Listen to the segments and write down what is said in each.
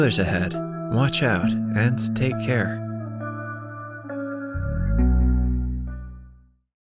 Spoilers ahead. Watch out and take care.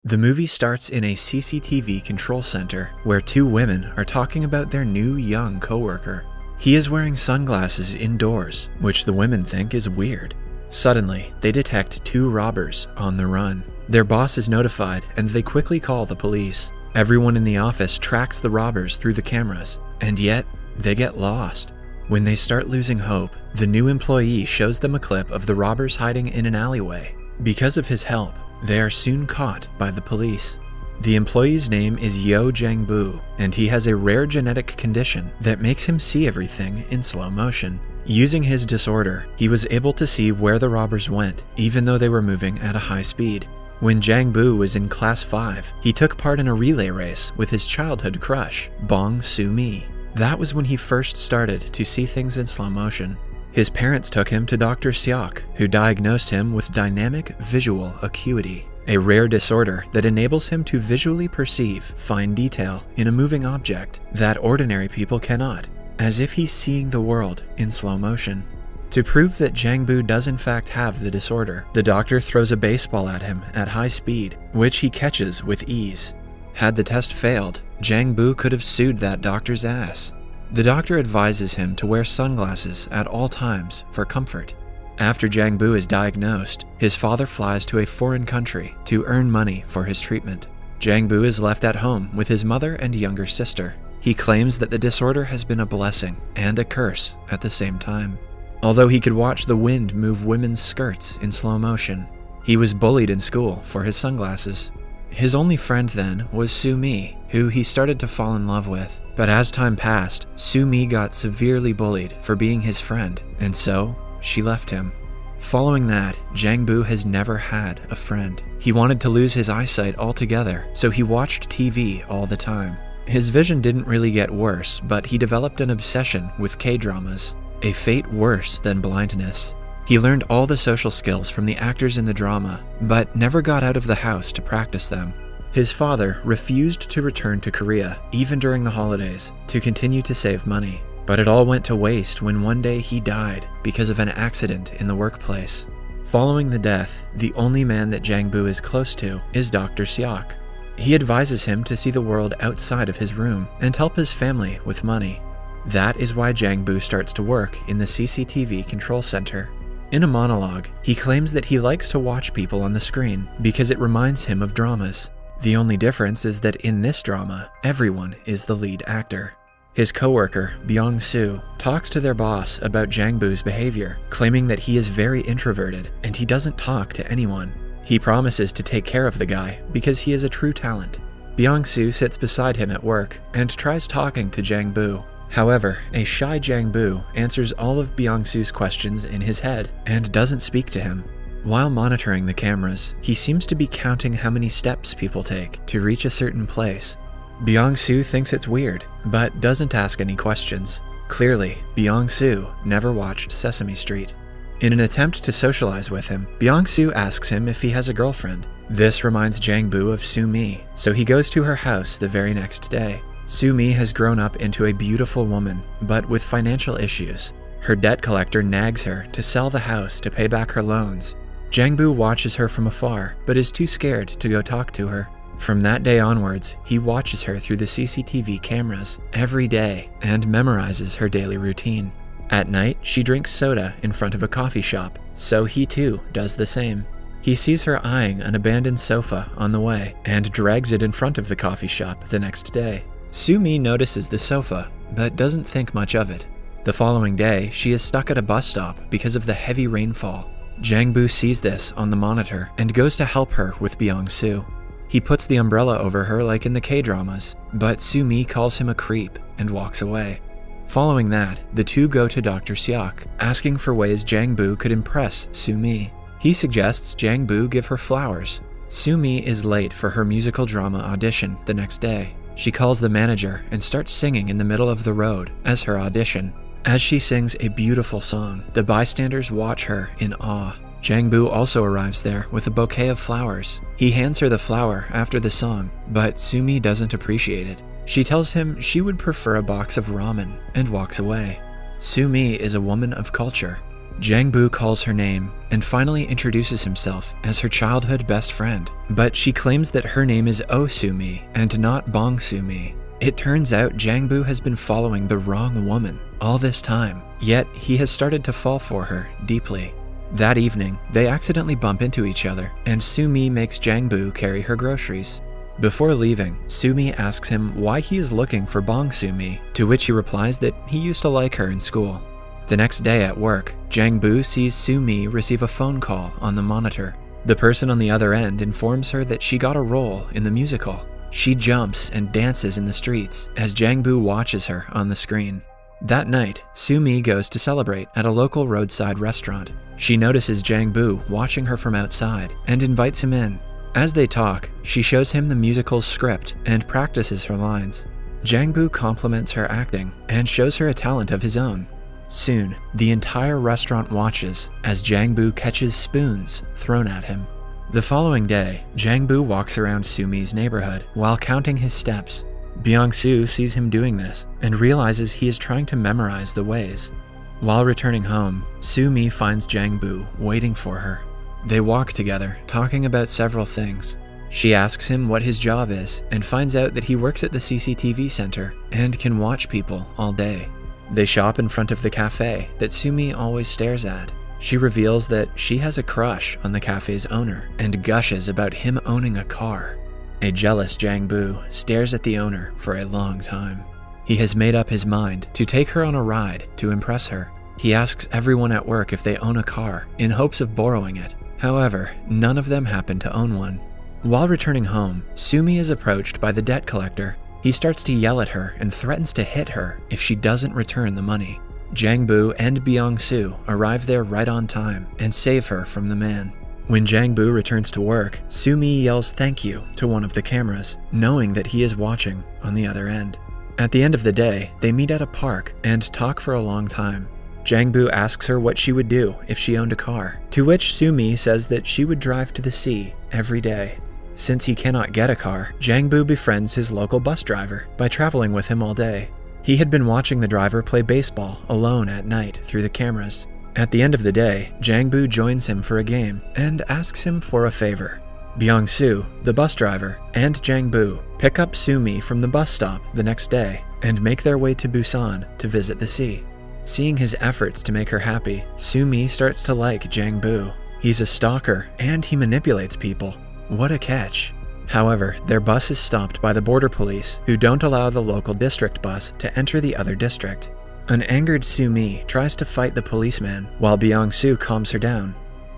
The movie starts in a CCTV control center where two women are talking about their new young coworker. He is wearing sunglasses indoors, which the women think is weird. Suddenly, they detect two robbers on the run. Their boss is notified and they quickly call the police. Everyone in the office tracks the robbers through the cameras, and yet they get lost. When they start losing hope, the new employee shows them a clip of the robbers hiding in an alleyway. Because of his help, they are soon caught by the police. The employee's name is Yo Jang-bu, and he has a rare genetic condition that makes him see everything in slow motion. Using his disorder, he was able to see where the robbers went, even though they were moving at a high speed. When Jang-bu was in Class 5, he took part in a relay race with his childhood crush, Bong Soo-mi. That was when he first started to see things in slow motion. His parents took him to Dr. Seok, who diagnosed him with dynamic visual acuity, a rare disorder that enables him to visually perceive fine detail in a moving object that ordinary people cannot, as if he's seeing the world in slow motion. To prove that Jang-bu does in fact have the disorder, the doctor throws a baseball at him at high speed, which he catches with ease. Had the test failed, Jang-bu could have sued that doctor's ass. The doctor advises him to wear sunglasses at all times for comfort. After Jang-bu is diagnosed, his father flies to a foreign country to earn money for his treatment. Jang-bu is left at home with his mother and younger sister. He claims that the disorder has been a blessing and a curse at the same time. Although he could watch the wind move women's skirts in slow motion, he was bullied in school for his sunglasses. His only friend then was Soo-mi, who he started to fall in love with. But as time passed, Soo-mi got severely bullied for being his friend, and so she left him. Following that, Jang-bu has never had a friend. He wanted to lose his eyesight altogether, so he watched TV all the time. His vision didn't really get worse, but he developed an obsession with K-dramas, a fate worse than blindness. He learned all the social skills from the actors in the drama, but never got out of the house to practice them. His father refused to return to Korea, even during the holidays, to continue to save money. But it all went to waste when one day he died because of an accident in the workplace. Following the death, the only man that Jang-bu is close to is Dr. Seok. He advises him to see the world outside of his room and help his family with money. That is why Jang-bu starts to work in the CCTV control center. In a monologue, he claims that he likes to watch people on the screen because it reminds him of dramas. The only difference is that in this drama, everyone is the lead actor. His coworker, Byung-soo, talks to their boss about Jang-bu's behavior, claiming that he is very introverted and he doesn't talk to anyone. He promises to take care of the guy because he is a true talent. Byung-soo sits beside him at work and tries talking to Jang-bu. However, a shy Jang-bu answers all of Byung-soo's questions in his head and doesn't speak to him. While monitoring the cameras, he seems to be counting how many steps people take to reach a certain place. Byung-soo thinks it's weird, but doesn't ask any questions. Clearly, Byung-soo never watched Sesame Street. In an attempt to socialize with him, Byung-soo asks him if he has a girlfriend. This reminds Jang-bu of Soo-mi, so he goes to her house the very next day. Soo-mi has grown up into a beautiful woman, but with financial issues. Her debt collector nags her to sell the house to pay back her loans. Jang-bu watches her from afar, but is too scared to go talk to her. From that day onwards, he watches her through the CCTV cameras every day and memorizes her daily routine. At night, she drinks soda in front of a coffee shop, so he too does the same. He sees her eyeing an abandoned sofa on the way and drags it in front of the coffee shop the next day. Soo-mi notices the sofa, but doesn't think much of it. The following day, she is stuck at a bus stop because of the heavy rainfall. Jang-bu sees this on the monitor and goes to help her with Byung-soo. He puts the umbrella over her like in the K-dramas, but Soo-mi calls him a creep and walks away. Following that, the two go to Dr. Seok, asking for ways Jang-bu could impress Soo-mi. He suggests Jang-bu give her flowers. Soo-mi is late for her musical drama audition the next day. She calls the manager and starts singing in the middle of the road as her audition. As she sings a beautiful song, the bystanders watch her in awe. Jang-bu also arrives there with a bouquet of flowers. He hands her the flower after the song, but Soo-mi doesn't appreciate it. She tells him she would prefer a box of ramen and walks away. Su-mi is a woman of culture. Jang-bu calls her name and finally introduces himself as her childhood best friend, but she claims that her name is Oh Su-mi and not Bong Su-mi. It turns out Jang-bu has been following the wrong woman all this time, yet he has started to fall for her deeply. That evening, they accidentally bump into each other, and Su-mi makes Jang-bu carry her groceries. Before leaving, Su-mi asks him why he is looking for Bong Su-mi, to which he replies that he used to like her in school. The next day at work, Jang-bu sees Su-mi receive a phone call on the monitor. The person on the other end informs her that she got a role in the musical. She jumps and dances in the streets as Jang-bu watches her on the screen. That night, Su-mi goes to celebrate at a local roadside restaurant. She notices Jang-bu watching her from outside and invites him in. As they talk, she shows him the musical's script and practices her lines. Jang-bu compliments her acting and shows her a talent of his own. Soon, the entire restaurant watches as Jang-bu catches spoons thrown at him. The following day, Jang-bu walks around Su-mi's neighborhood while counting his steps. Byung-soo sees him doing this and realizes he is trying to memorize the ways. While returning home, Su-mi finds Jang-bu waiting for her. They walk together, talking about several things. She asks him what his job is and finds out that he works at the CCTV center and can watch people all day. They shop in front of the cafe that Su-mi always stares at. She reveals that she has a crush on the cafe's owner and gushes about him owning a car. A jealous Jang-bu stares at the owner for a long time. He has made up his mind to take her on a ride to impress her. He asks everyone at work if they own a car in hopes of borrowing it. However, none of them happen to own one. While returning home, Su-mi is approached by the debt collector. He starts to yell at her and threatens to hit her if she doesn't return the money. Jang-bu and Byung-soo arrive there right on time and save her from the man. When Jang-bu returns to work, Su-mi yells thank you to one of the cameras, knowing that he is watching on the other end. At the end of the day, they meet at a park and talk for a long time. Jang-bu asks her what she would do if she owned a car, to which Su-mi says that she would drive to the sea every day. Since he cannot get a car, Jang-bu befriends his local bus driver by traveling with him all day. He had been watching the driver play baseball alone at night through the cameras. At the end of the day, Jang-bu joins him for a game and asks him for a favor. Byung-soo, the bus driver, and Jang-bu pick up Su-mi from the bus stop the next day and make their way to Busan to visit the sea. Seeing his efforts to make her happy, Su-mi starts to like Jang-bu. He's a stalker and he manipulates people. What a catch. However, their bus is stopped by the border police, who don't allow the local district bus to enter the other district. An angered Su-mi tries to fight the policeman, while Byung-soo calms her down.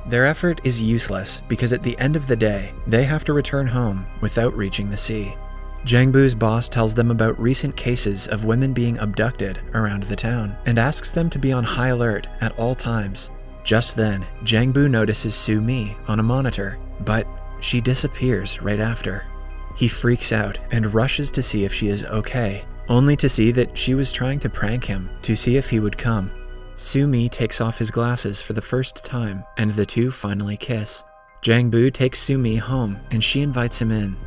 Their effort is useless because at the end of the day, they have to return home without reaching the sea. Jang-bu's boss tells them about recent cases of women being abducted around the town and asks them to be on high alert at all times. Just then, Jang-bu notices Su-mi on a monitor, but she disappears right after. He freaks out and rushes to see if she is okay, only to see that she was trying to prank him to see if he would come. Su-mi takes off his glasses for the first time, and the two finally kiss. Jang-bu takes Su-mi home, and she invites him in.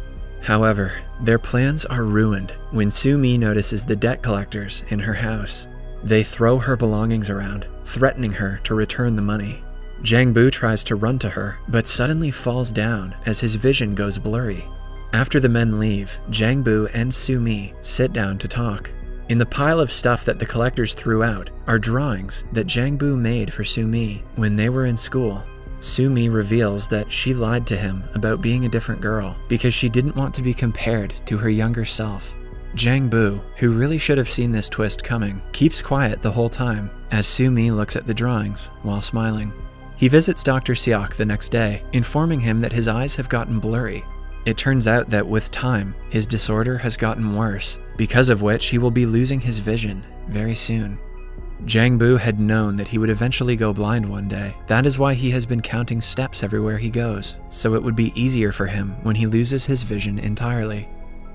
However, their plans are ruined when Su-mi notices the debt collectors in her house. They throw her belongings around, threatening her to return the money. Jang-bu tries to run to her, but suddenly falls down as his vision goes blurry. After the men leave, Jang-bu and Su-mi sit down to talk. In the pile of stuff that the collectors threw out are drawings that Jang-bu made for Su-mi when they were in school. Su-mi reveals that she lied to him about being a different girl because she didn't want to be compared to her younger self. Jang-bu, who really should have seen this twist coming, keeps quiet the whole time as Su-mi looks at the drawings while smiling. He visits Dr. Seok the next day, informing him that his eyes have gotten blurry. It turns out that with time, his disorder has gotten worse, because of which he will be losing his vision very soon. Jang-bu had known that he would eventually go blind one day. That is why he has been counting steps everywhere he goes, so it would be easier for him when he loses his vision entirely.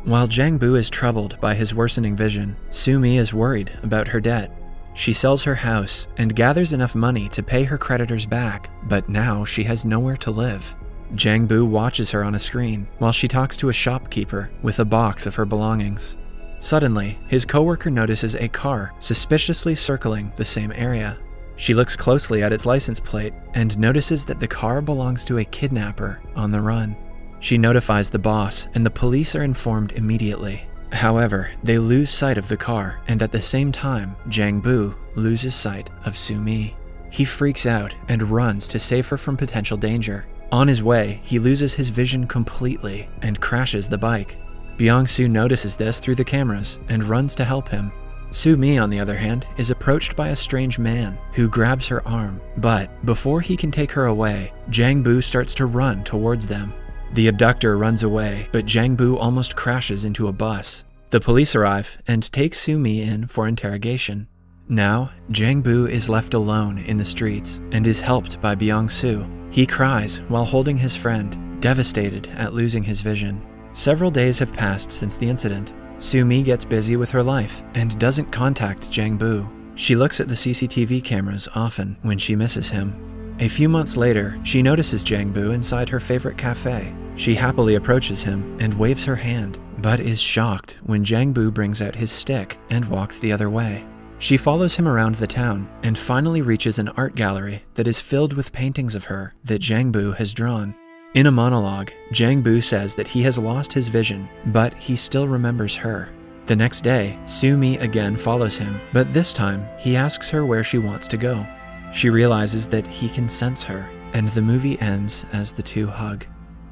While Jang-bu is troubled by his worsening vision, Su-mi is worried about her debt. She sells her house and gathers enough money to pay her creditors back, but now she has nowhere to live. Jang-bu watches her on a screen while she talks to a shopkeeper with a box of her belongings. Suddenly, his coworker notices a car suspiciously circling the same area. She looks closely at its license plate and notices that the car belongs to a kidnapper on the run. She notifies the boss, and the police are informed immediately. However, they lose sight of the car, and at the same time, Jang Bu loses sight of Soo Mi. He freaks out and runs to save her from potential danger. On his way, he loses his vision completely and crashes the bike. Byung-soo notices this through the cameras and runs to help him. Soo Mi, on the other hand, is approached by a strange man who grabs her arm, but before he can take her away, Jang Bu starts to run towards them. The abductor runs away, but Jang Bu almost crashes into a bus. The police arrive and take Soo Mi in for interrogation. Now, Jang Bu is left alone in the streets and is helped by Byung-soo. He cries while holding his friend, devastated at losing his vision. Several days have passed since the incident. Soo Mi gets busy with her life and doesn't contact Jang Bu. She looks at the CCTV cameras often when she misses him. A few months later, she notices Jang Bu inside her favorite cafe. She happily approaches him and waves her hand, but is shocked when Jang Bu brings out his stick and walks the other way. She follows him around the town and finally reaches an art gallery that is filled with paintings of her that Jang Bu has drawn. In a monologue, Jang Bu says that he has lost his vision, but he still remembers her. The next day, Soo Mi again follows him, but this time he asks her where she wants to go. She realizes that he can sense her, and the movie ends as the two hug.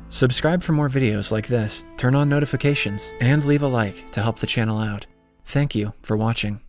Subscribe for more videos like this, turn on notifications, and leave a like to help the channel out. Thank you for watching.